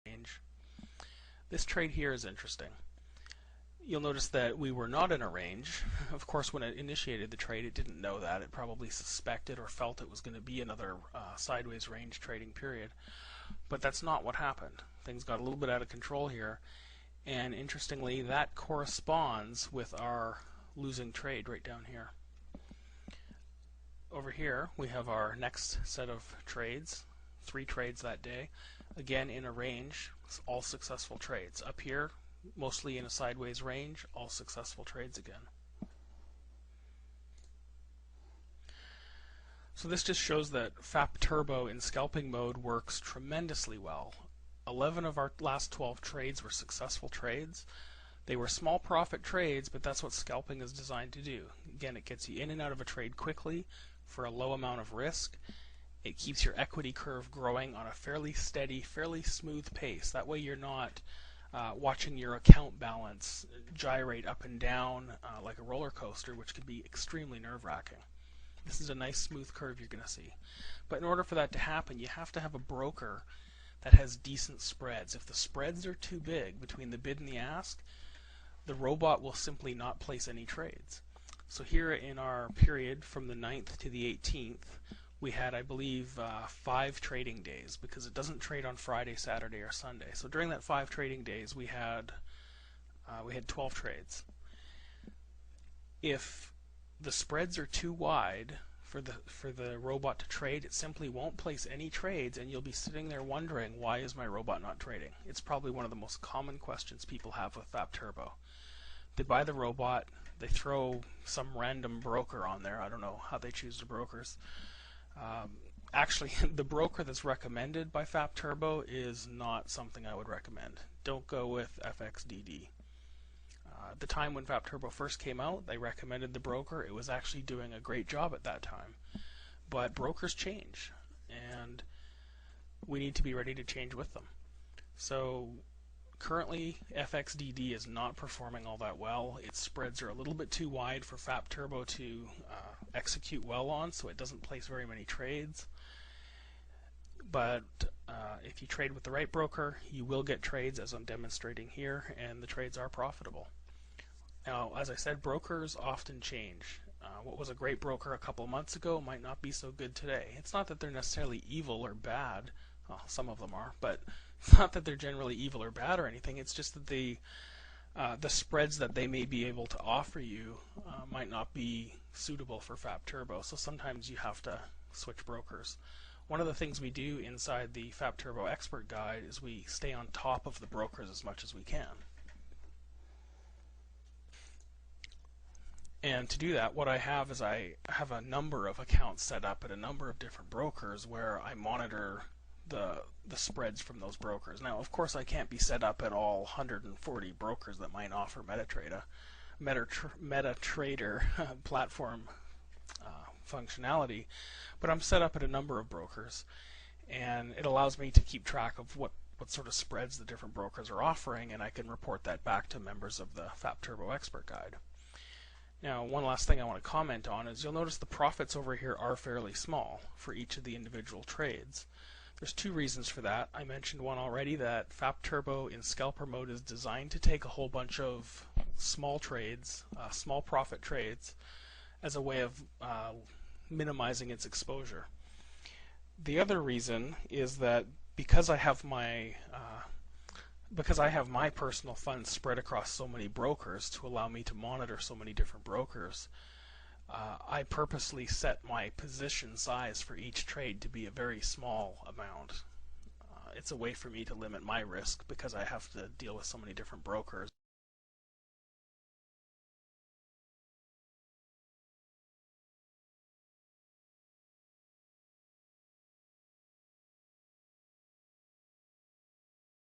range. This trade here is interesting. You'll notice that we were not in a range. Of course, when it initiated the trade, it didn't know that. It probably suspected or felt it was going to be another sideways range trading period. But that's not what happened. Things got a little bit out of control here. And interestingly, that corresponds with our losing trade right down here. Over here, we have our next set of trades, 3 trades that day. Again, in a range, all successful trades. Up here, mostly in a sideways range, all successful trades again. So this just shows that Fap Turbo in scalping mode works tremendously well. 11 of our last 12 trades were successful trades. They were small profit trades, but that's what scalping is designed to do. Again, it gets you in and out of a trade quickly for a low amount of risk. It keeps your equity curve growing on a fairly steady, fairly smooth pace. That way you're not watching your account balance gyrate up and down like a roller coaster, which can be extremely nerve-wracking. This is a nice smooth curve you're going to see. But in order for that to happen, you have to have a broker that has decent spreads. If the spreads are too big between the bid and the ask, the robot will simply not place any trades. So here in our period from the 9th to the 18th, we had, I believe, 5 trading days, because it doesn't trade on Friday, Saturday, or Sunday. So during that 5 trading days, we had 12 trades. If the spreads are too wide for the robot to trade, it simply won't place any trades, and you'll be sitting there wondering, why is my robot not trading? It's probably one of the most common questions people have with Fap Turbo. They buy the robot, they throw some random broker on there. I don't know how they choose the brokers. Actually, the broker that's recommended by Fap Turbo is not something I would recommend. Don't go with FXDD. At the time when Fap Turbo first came out, they recommended the broker. It was actually doing a great job at that time. But brokers change, and we need to be ready to change with them. So currently, FXDD is not performing all that well. Its spreads are a little bit too wide for Fap Turbo to execute well on, so it doesn't place very many trades. But if you trade with the right broker, you will get trades, as I'm demonstrating here, and the trades are profitable. Now, as I said, brokers often change. What was a great broker a couple months ago might not be so good today. It's not that they're necessarily evil or bad. Well, some of them are, but it's not that they're generally evil or bad or anything. It's just that the spreads that they may be able to offer you might not be suitable for Fap Turbo. So sometimes you have to switch brokers. One of the things we do inside the Fap Turbo Expert Guide is we stay on top of the brokers as much as we can. And to do that, what I have is I have a number of accounts set up at a number of different brokers where I monitor the spreads from those brokers. Now, of course, I can't be set up at all 140 brokers that might offer MetaTrader platform functionality, but I'm set up at a number of brokers, and it allows me to keep track of what sort of spreads the different brokers are offering, and I can report that back to members of the Fap Turbo Expert Guide. Now, one last thing I want to comment on is you'll notice the profits over here are fairly small for each of the individual trades. There's 2 reasons for that. I mentioned one already, that Fap Turbo in scalper mode is designed to take a whole bunch of small trades, small profit trades, as a way of minimizing its exposure. The other reason is that because I have my personal funds spread across so many brokers to allow me to monitor so many different brokers, I purposely set my position size for each trade to be a very small amount. It's a way for me to limit my risk because I have to deal with so many different brokers.